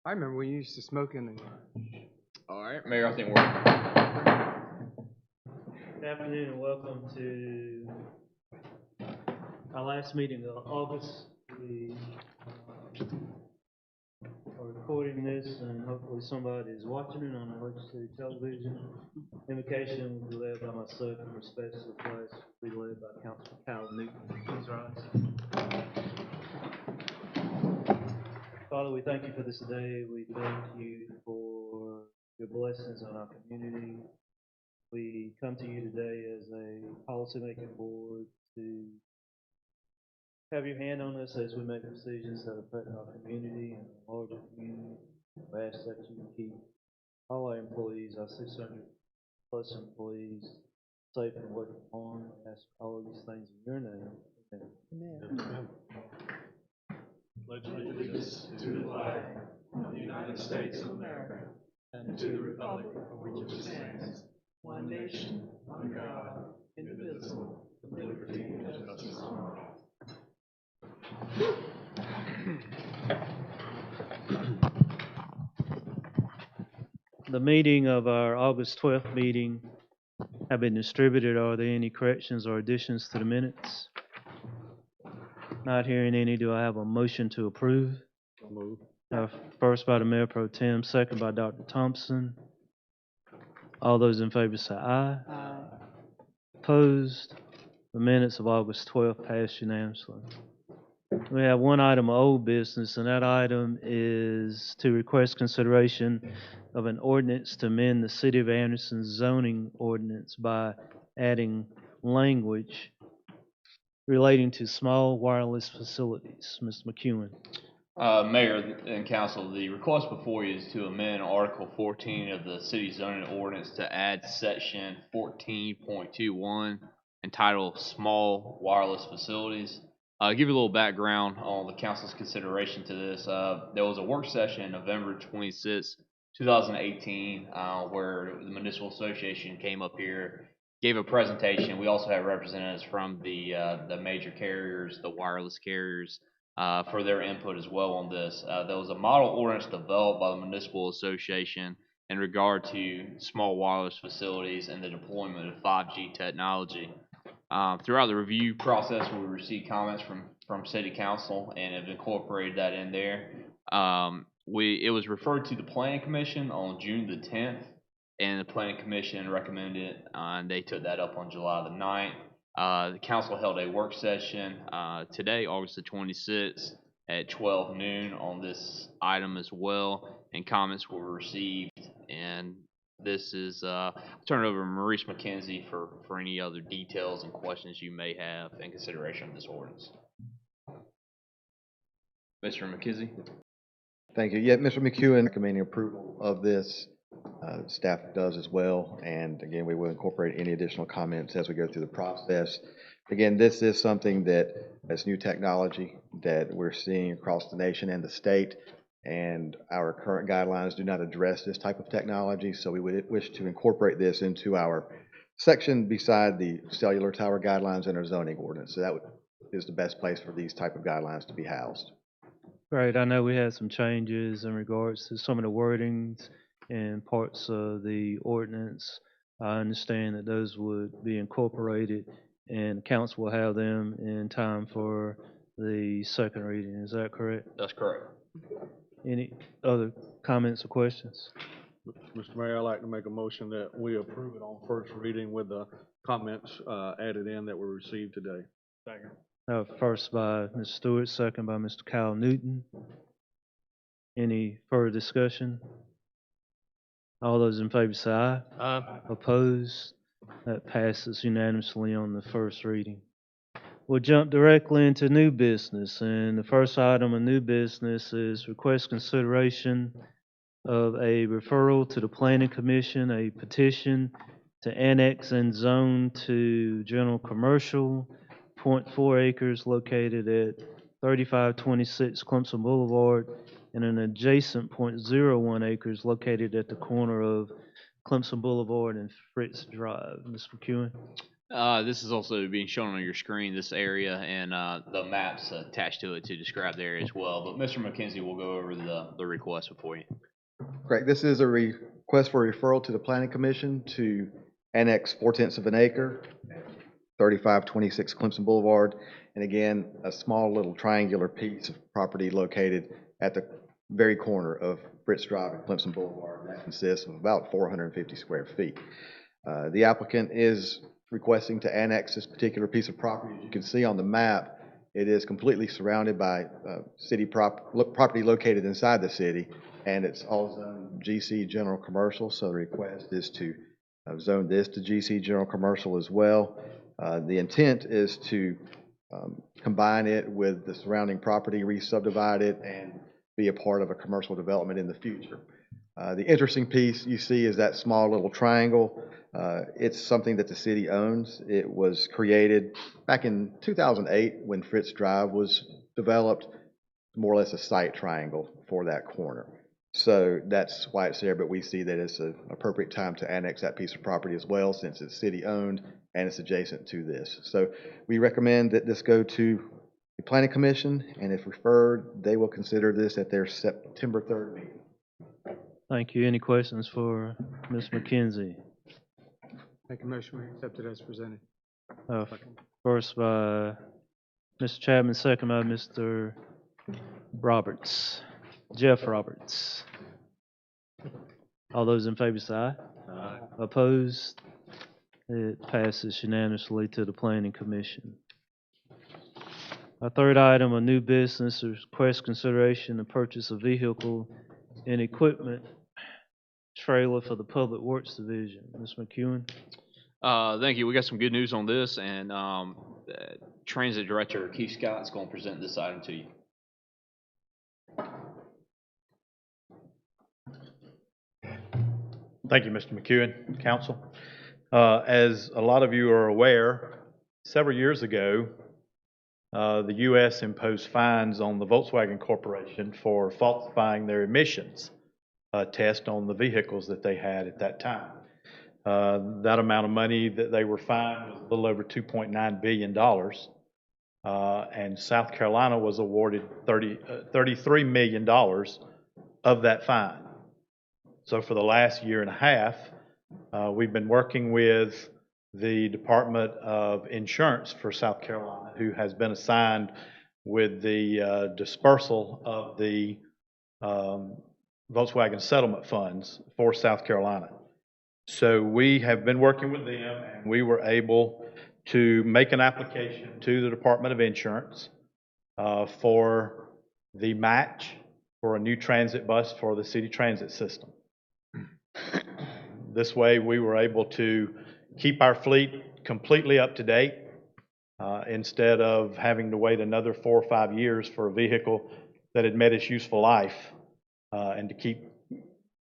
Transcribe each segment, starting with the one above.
I remember we used to smoke in the. All right, Mayor, I think we're. Good afternoon and welcome to our last meeting of August. We are recording this and hopefully somebody is watching it on our legislative television. Invocation will be led by myself and respect to the flag will be led by Councilman Cal Newton. Please rise. Father, we thank you for this day. We thank you for your blessings on our community. We come to you today as a policymaking board to have your hand on us as we make decisions that affect our community and the larger community. We ask that you keep all our employees, our 600 plus employees, safe and away from harm. We ask all of these things in your name. Amen. Pledge allegiance to the flag of the United States of America and to the republic for which it stands, one nation, under God, indivisible, with liberty and justice for all. The meeting of our August 12th meeting have been distributed. Are there any corrections or additions to the minutes? Not hearing any, do I have a motion to approve? Move. First by the Mayor Pro Tem, second by Dr. Thompson. All those in favor say aye. Aye. Opposed? The minutes of August 12th passed unanimously. We have one item of old business, and that item is to request consideration of an ordinance to amend the City of Anderson zoning ordinance by adding language relating to small wireless facilities. Mr. McEwen. Mayor and Council, the request before you is to amend Article 14 of the City Zoning Ordinance to add Section 14.21 entitled Small Wireless Facilities. Give you a little background on the Council's consideration to this. There was a work session November 26, 2018, where the Municipal Association came up here, gave a presentation. We also had representatives from the major carriers, the wireless carriers, for their input as well on this. There was a model ordinance developed by the Municipal Association in regard to small wireless facilities and the deployment of 5G technology. Throughout the review process, we received comments from City Council and have incorporated that in there. It was referred to the Planning Commission on June the 10th, and the Planning Commission recommended it, and they took that up on July the 9th. The Council held a work session today, August the 26th, at 12 noon on this item as well, and comments were received. And this is, I'll turn it over to Maurice McKenzie for any other details and questions you may have in consideration of this ordinance. Mr. McKenzie. Thank you. Yeah, Mr. McEwen recommending approval of this. Staff does as well. And again, we will incorporate any additional comments as we go through the process. Again, this is something that is new technology that we're seeing across the nation and the state. And our current guidelines do not address this type of technology. So we would wish to incorporate this into our section beside the cellular tower guidelines and our zoning ordinance. So that is the best place for these type of guidelines to be housed. Right, I know we had some changes in regards to some of the wordings and parts of the ordinance. I understand that those would be incorporated and council will have them in time for the second reading. Is that correct? That's correct. Any other comments or questions? Mr. Mayor, I'd like to make a motion that we approve it on first reading with the comments added in that were received today. Second. First by Mr. Stewart, second by Mr. Kyle Newton. Any further discussion? All those in favor say aye. Aye. Opposed? That passes unanimously on the first reading. We'll jump directly into new business, and the first item of new business is request consideration of a referral to the Planning Commission, a petition to annex and zone to general commercial, 0.4 acres located at 3526 Clemson Boulevard, and an adjacent 0.01 acres located at the corner of Clemson Boulevard and Fritz Drive. Ms. McEwen. This is also being shown on your screen, this area, and the maps attached to it to describe the area as well. But Mr. McKenzie will go over the request before you. Correct. This is a request for referral to the Planning Commission to annex 4/10 of an acre, 3526 Clemson Boulevard. And again, a small little triangular piece of property located at the very corner of Fritz Drive and Clemson Boulevard. That consists of about 450 square feet. The applicant is requesting to annex this particular piece of property. As you can see on the map, it is completely surrounded by city property located inside the city, and it's all zoned GC General Commercial, so the request is to zone this to GC General Commercial as well. The intent is to combine it with the surrounding property, re-subdivide it, and be a part of a commercial development in the future. The interesting piece you see is that small little triangle. It's something that the city owns. It was created back in 2008 when Fritz Drive was developed, more or less a site triangle for that corner. So that's why it's there, but we see that it's an appropriate time to annex that piece of property as well, since it's city-owned and it's adjacent to this. So we recommend that this go to the Planning Commission, and if referred, they will consider this at their September 3rd meeting. Thank you. Any questions for Ms. McKenzie? Make a motion, we accept it as presented. First by Mr. Chapman, second by Mr. Roberts, Jeff Roberts. All those in favor say aye. Aye. Opposed? It passes unanimously to the Planning Commission. Our third item, a new business, request consideration to purchase a vehicle and equipment trailer for the Public Works Division. Ms. McEwen? Thank you. We got some good news on this, and Transit Director Keith Scott is going to present this item to you. Thank you, Mr. McEwen, Council. As a lot of you are aware, several years ago, the U.S. imposed fines on the Volkswagen Corporation for falsifying their emissions test on the vehicles that they had at that time. That amount of money that they were fined was a little over $2.9 billion, and South Carolina was awarded $33 million of that fine. So for the last year and a half, we've been working with the Department of Insurance for South Carolina, who has been assigned with the dispersal of the Volkswagen settlement funds for South Carolina. So we have been working with them, and we were able to make an application to the Department of Insurance for the match for a new transit bus for the city transit system. This way, we were able to keep our fleet completely up to date instead of having to wait another 4 or 5 years for a vehicle that had met its useful life and to keep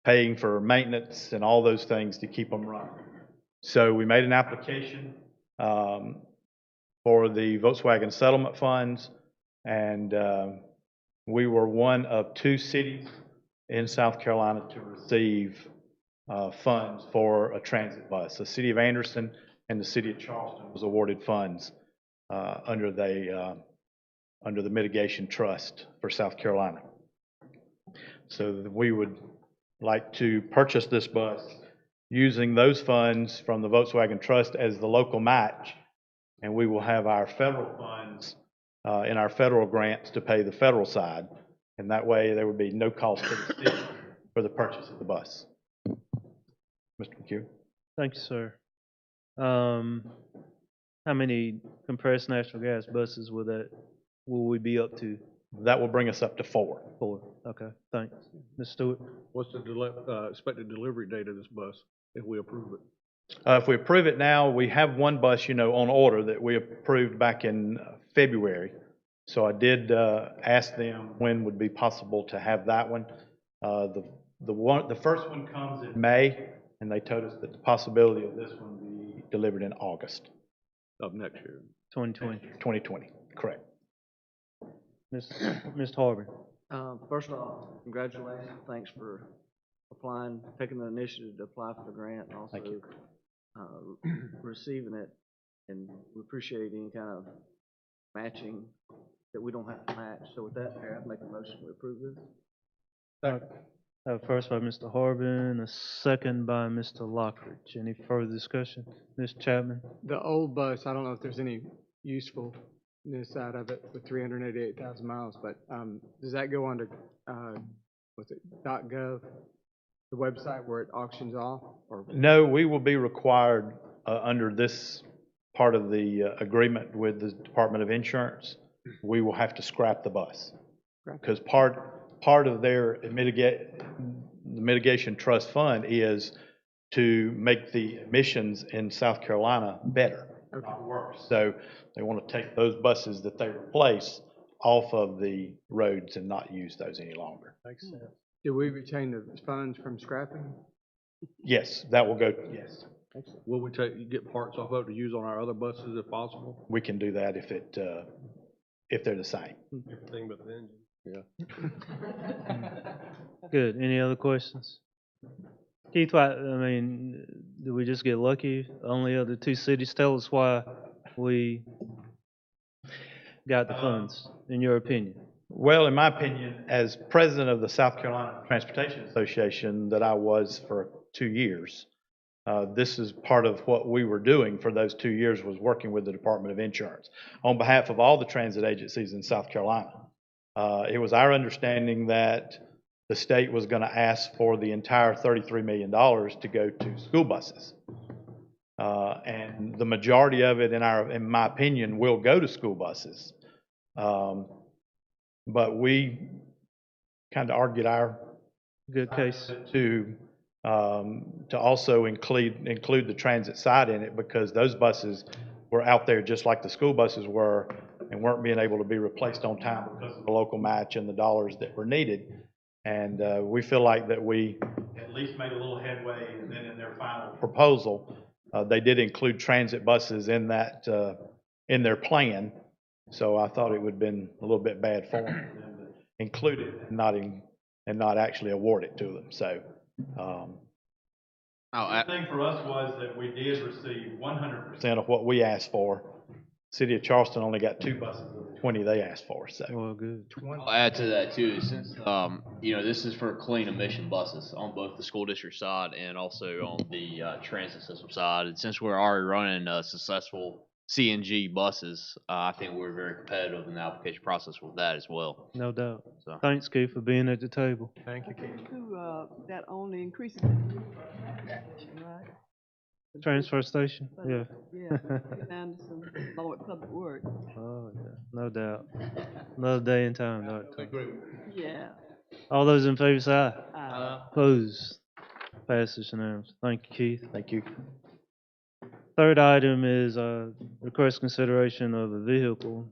paying for maintenance and all those things to keep them running. So we made an application for the Volkswagen settlement funds, and we were one of 2 cities in South Carolina to receive funds for a transit bus. The city of Anderson and the city of Charleston was awarded funds under the mitigation trust for South Carolina. So we would like to purchase this bus using those funds from the Volkswagen Trust as the local match, and we will have our federal funds in our federal grants to pay the federal side, and that way there would be no cost to the city for the purchase of the bus. Mr. McHugh? Thank you, sir. How many compressed natural gas buses will we be up to? That will bring us up to 4. 4. Okay, thanks. Ms. Stewart? What's the expected delivery date of this bus if we approve it? If we approve it now, we have one bus, on order that we approved back in February. So I did ask them when would be possible to have that one. The first one comes in May, and they told us that the possibility of this one be delivered in August Of next year. 2020. 2020. Correct. Mr. Harvey? First of all, congratulations. Thanks for taking the initiative to apply for the grant and also receiving it. and we appreciate any kind of matching that we don't have to match. So with that, Mayor, I'd make a motion to approve this. First by Mr. Harbin, a second by Mr. Lockridge. Any further discussion? Ms. Chapman? The old bus, I don't know if there's any usefulness out of it with 388,000 miles, but does that go onto, what's it, .gov, the website where it auctions off? Or No, we will be required, under this part of the agreement with the Department of Insurance, we will have to scrap the bus. Scrap it. Because part of their mitigation trust fund is to make the emissions in South Carolina better, not worse. So they want to take those buses that they replace off of the roads and not use those any longer. Makes sense. do we retain the funds from scrapping? Yes, that will go, yes. Will we get parts off of it to use on our other buses if possible? We can do that if they're the same. Everything but the engine. Yeah. Good. Any other questions? Keith, I mean, did we just get lucky? Only other two cities, tell us why we got the funds, in your opinion. Well, in my opinion, as president of the South Carolina Transportation Association that I was for 2 years, this is part of what we were doing for those 2 years, was working with the Department of Insurance on behalf of all the transit agencies in South Carolina. It was our understanding that the state was going to ask for the entire $33 million to go to school buses. And the majority of it, in my opinion, will go to school buses. But we kind of argued our Good case. to also include the transit side in it, because those buses were out there just like the school buses were and weren't being able to be replaced on time because of the local match and the dollars that were needed. And we feel like that we at least made a little headway, and then in their final proposal, they did include transit buses in that, in their plan. So I thought it would have been a little bit bad form for them to include it and not actually award it to them. So, the thing for us was that we did receive 100% of what we asked for. City of Charleston only got 2 buses of the 20 they asked for, so. Well, good. I'll add to that too, since, this is for clean emission buses on both the school district side and also on the, transit system side. And since we're already running, successful CNG buses, I think we're very competitive in the application process with that as well. No doubt. So. Thanks, Keith, for being at the table. Thank you, Keith. That only increases, right? Transfer station? Yeah. Yeah, Anderson, along with Public Works. Oh, yeah, no doubt. Another day in time, Doctor. Yeah. All those in favor say aye. Uh, Opposed? Passes unanimously. Thank you, Keith. Thank you. Third item is request consideration of a vehicle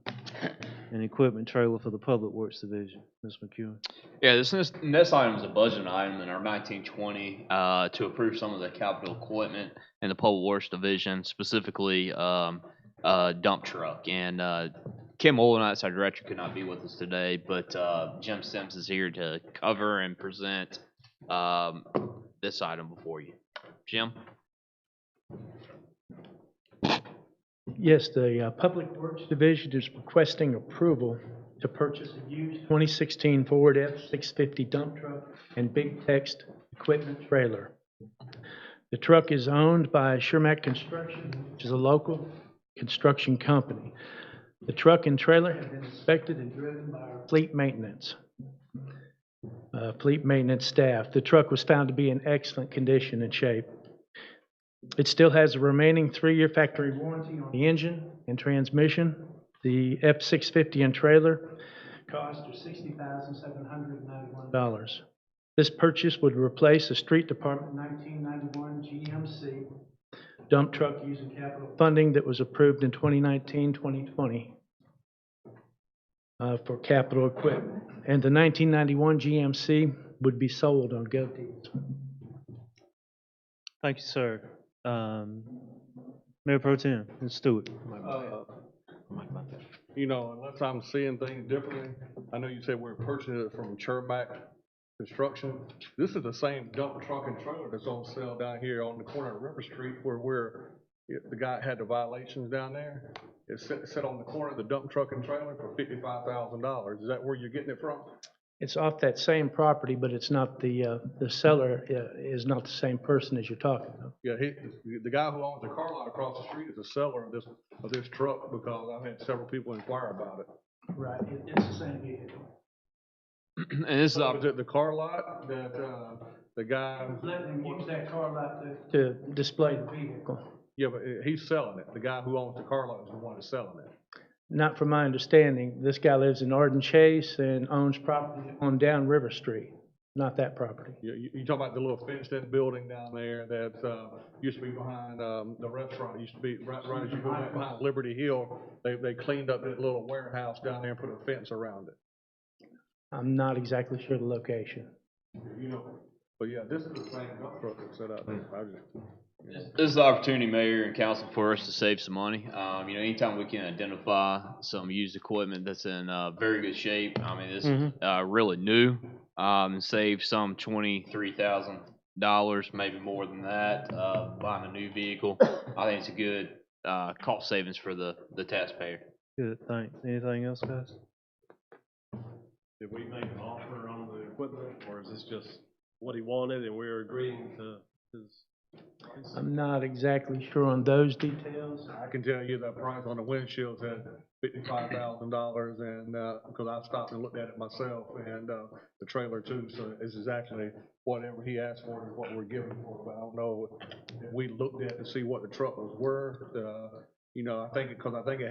and equipment trailer for the Public Works Division. Ms. McEwen. Yeah, this next item is a budget item in our 1920 to approve some of the capital equipment in the Public Works Division, specifically dump truck. And Kim Olenites, our director, could not be with us today, but Jim Sims is here to cover and present this item before you. Jim? Yes, the Public Works Division is requesting approval to purchase a used 2016 Ford F-650 dump truck and big text equipment trailer. The truck is owned by Shermack Construction, which is a local construction company. The truck and trailer have been inspected and driven by our fleet maintenance staff. The truck was found to be in excellent condition and shape. It still has a remaining 3-year factory warranty on the engine and transmission. The F-650 and trailer cost are $60,791. This purchase would replace a Street Department 1991 GMC dump truck using capital funding that was approved in 2019-2020 for capital equipment. And the 1991 GMC would be sold on GovDeals. Thank you, sir. Mayor Pro Tem, Ms. Stewart. Unless I'm seeing things differently, I know you said we're purchasing it from Shermack Construction. This is the same dump truck and trailer that's on sale down here on the corner of River Street where we're the guy had the violations down there. It sit on the corner of the dump truck and trailer for $55,000. Is that where you're getting it from? It's off that same property, but it's not the seller is not the same person as you're talking about. Yeah, the guy who owns the car lot across the street is the seller of this truck, because I've had several people inquire about it. Right, it's the same vehicle. And this is, So is it the car lot that, the guy, Letting them use that car lot to display the vehicle. yeah, but he's selling it. The guy who owns the car lot is the one that's selling it. Not from my understanding. This guy lives in Arden Chase and owns property on down River Street, not that property. You talk about the little fenced-in building down there that, used to be behind, the restaurant. It used to be right as you go back behind Liberty Hill. They cleaned up that little warehouse down there and put a fence around it. I'm not exactly sure the location. You know, but yeah, this is the same dump truck that's set out there. this is the opportunity, Mayor and Council, for us to save some money. Anytime we can identify some used equipment that's in very good shape, I mean, this is really new, and save some $23,000, maybe more than that, buying a new vehicle. I think it's a good cost savings for the taxpayer. Good, thanks. Anything else, guys? Did we make an offer on the equipment, or is this just what he wanted and we're agreeing to his price? I'm not exactly sure on those details. I can tell you the price on the windshields at $55,000, and, because I stopped and looked at it myself, and, the trailer too, so this is actually whatever he asked for is what we're giving for, but I don't know if we looked at to see what the truck was worth, I think it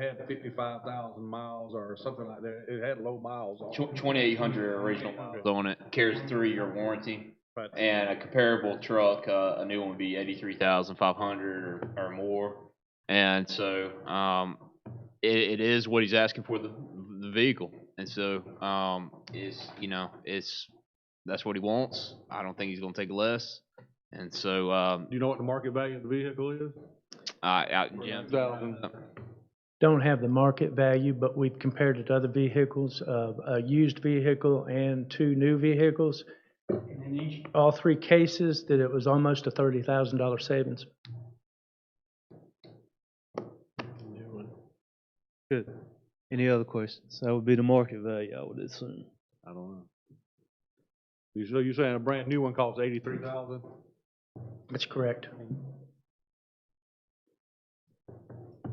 had 55,000 miles or something like that. It had low miles on it. 2,800 original miles on it, carries a 3-year warranty. Right. And a comparable truck, a new one would be 83,500 or more. And so, it is what he's asking for the vehicle. And so, that's what he wants. I don't think he's gonna take less. And so, Do you know what the market value of the vehicle is? yeah. Don't have the market value, but we've compared it to other vehicles, a used vehicle and 2 new vehicles. And in all 3 cases, that it was almost a $30,000 savings. Good. Any other questions? That would be the market value, I would assume. I don't know. You're saying a brand new one costs $83,000? That's correct.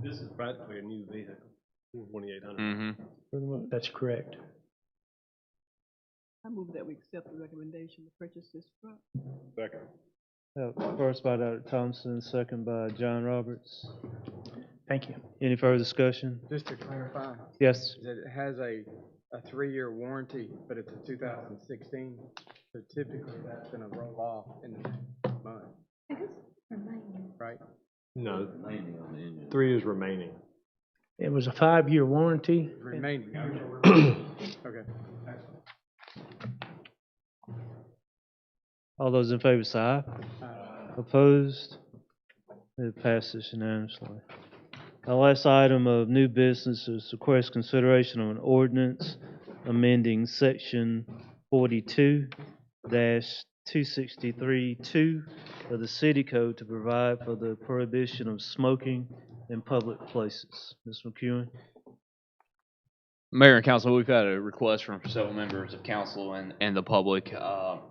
This is practically a new vehicle, 2,800. Mm-hmm. That's correct. I move that we accept the recommendation to purchase this truck. Second. First by Dr. Thompson, second by John Roberts. Thank you. Any further discussion? Just to clarify, Yes. that it has a 3-year warranty, but it's a 2016, so typically that's gonna roll off in the next month. Right? No, 3 is remaining. It was a 5-year warranty. Remaining. Okay. All those in favor say aye. Opposed? It passes unanimously. Our last item of new business is request consideration of an ordinance amending section 42-263-2 of the city code to provide for the prohibition of smoking in public places. Ms. McEwen? Mayor and Council, we've had a request from several members of council and the public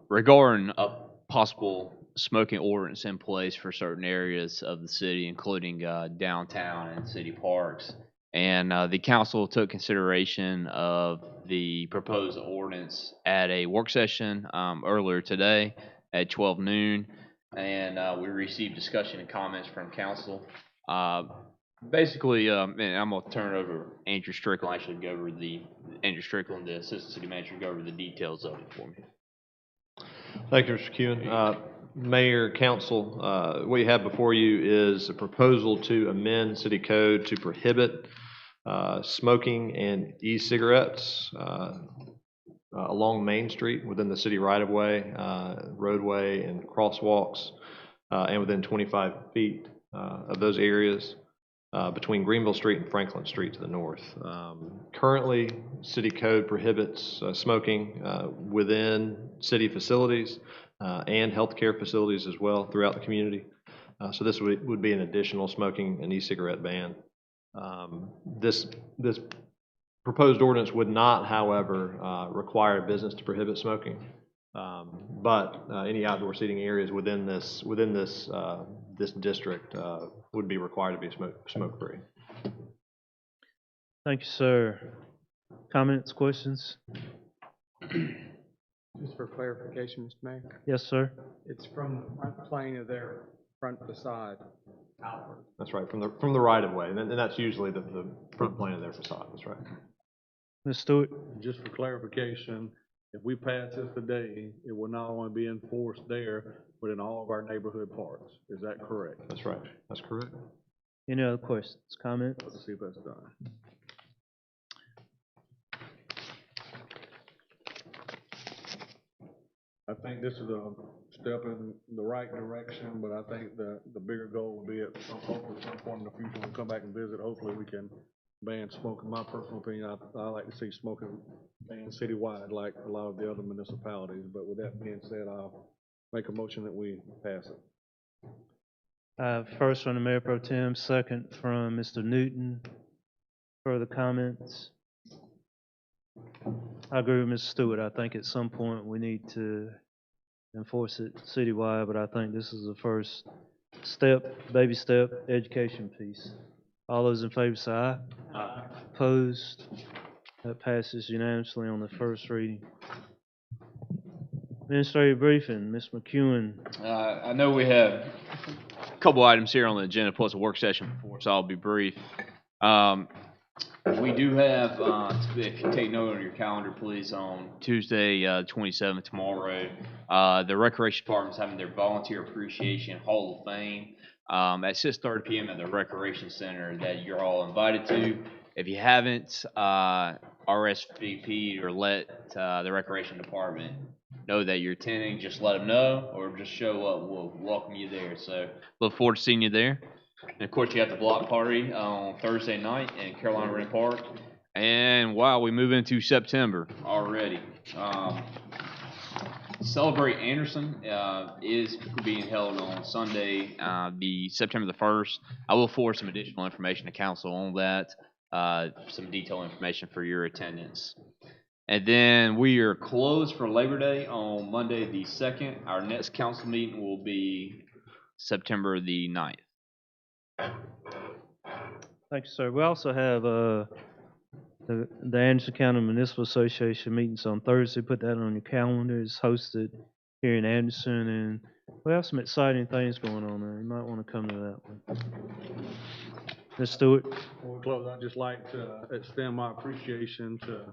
regarding a possible smoking ordinance in place for certain areas of the city, including downtown and city parks. And the council took consideration of the proposed ordinance at a work session earlier today at 12 noon, and we received discussion and comments from council. Basically, and I'm gonna turn it over to Andrew Strickland, the assistant city manager, to go over the details of it for me. Thank you, Mr. Kuhn. Mayor, council, what you have before you is a proposal to amend city code to prohibit smoking and e-cigarettes along Main Street within the city right-of-way, roadway, and crosswalks, and within 25 feet of those areas between Greenville Street and Franklin Street to the north. Currently, city code prohibits smoking within city facilities and healthcare facilities as well throughout the community. So this would be an additional smoking and e-cigarette ban. This proposed ordinance would not, however, require a business to prohibit smoking. But any outdoor seating areas within this district would be required to be smoke-free. Thank you, sir. Comments, questions? Just for clarification, Mr. Mayor, Yes, sir. it's from the front plane of their front facade outward. That's right, from the right of way, and that's usually the front plane of their facade. That's right. Ms. Stewart? Just for clarification, if we pass this today, it will not only be enforced there, but in all of our neighborhood parks. Is that correct? That's right. That's correct. Any other questions, comments? Let's see if that's done. I think this is a step in the right direction, but I think the bigger goal will be at some point in the future, when we come back and visit, hopefully we can ban smoking. My personal opinion, I like to see smoking banned citywide like a lot of the other municipalities, but with that being said, I'll make a motion that we pass it. First from the Mayor Pro Tem, second from Mr. Newton. Further comments? I agree with Ms. Stewart. I think at some point we need to enforce it citywide, but I think this is the first step, baby step, education piece. All those in favor say aye. Aye. Opposed? That passes unanimously on the first reading. Administrative briefing, Ms. McEwen. I know we have a couple items here on the agenda, plus a work session before, so I'll be brief. We do have, if you take note on your calendar, please, on Tuesday, 27th, tomorrow, the Recreation Department's having their Volunteer Appreciation Hall of Fame at 6:30 p.m. at the Recreation Center that you're all invited to. If you haven't RSVP'd or let the Recreation Department know that you're attending, just let them know, or just show up. We'll welcome you there. So look forward to seeing you there. And of course, you have the block party on Thursday night in Carolina Wren Park. And wow, we move into September already. Celebrate Anderson is being held on Sunday, the September the 1st. I will forward some additional information to council on that, some detailed information for your attendance. And then we are closed for Labor Day on Monday the 2nd. Our next council meeting will be September the 9th. Thank you, sir. We also have the Anderson County Municipal Association meetings on Thursday. Put that on your calendar. It's hosted here in Anderson, and we have some exciting things going on there. You might want to come to that one. Ms. Stewart? Before we close, I'd just like to extend my appreciation to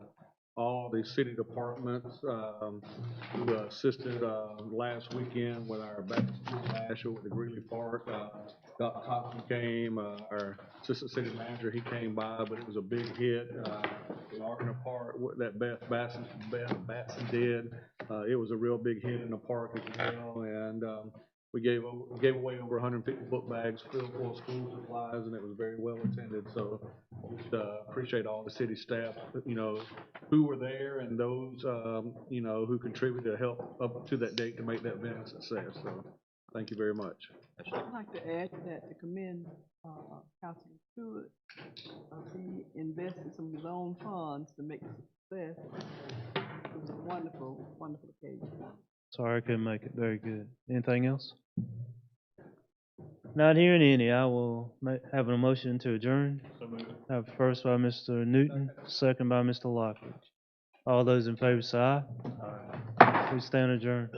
all the city departments who assisted last weekend with our back to school bash over at Greeley Park. Dr. Thompson came, our assistant city manager, he came by, but it was a big hit. Larkin Park, what that Beth Basson did, it was a real big hit in the park as well, and we gave away over 150 book bags filled full of school supplies, and it was very well attended. So just appreciate all the city staff, who were there, and those, who contributed to help up to that date to make that event a success. So thank you very much. I'd like to add to that to commend Councilman Stewart. He invested some of his own funds to make it a success. It was a wonderful, wonderful occasion. Sorry I couldn't make it. Very good. Anything else? Not hearing any, I will have a motion to adjourn. Have first by Mr. Newton, second by Mr. Lockridge. All those in favor say aye. We stand adjourned.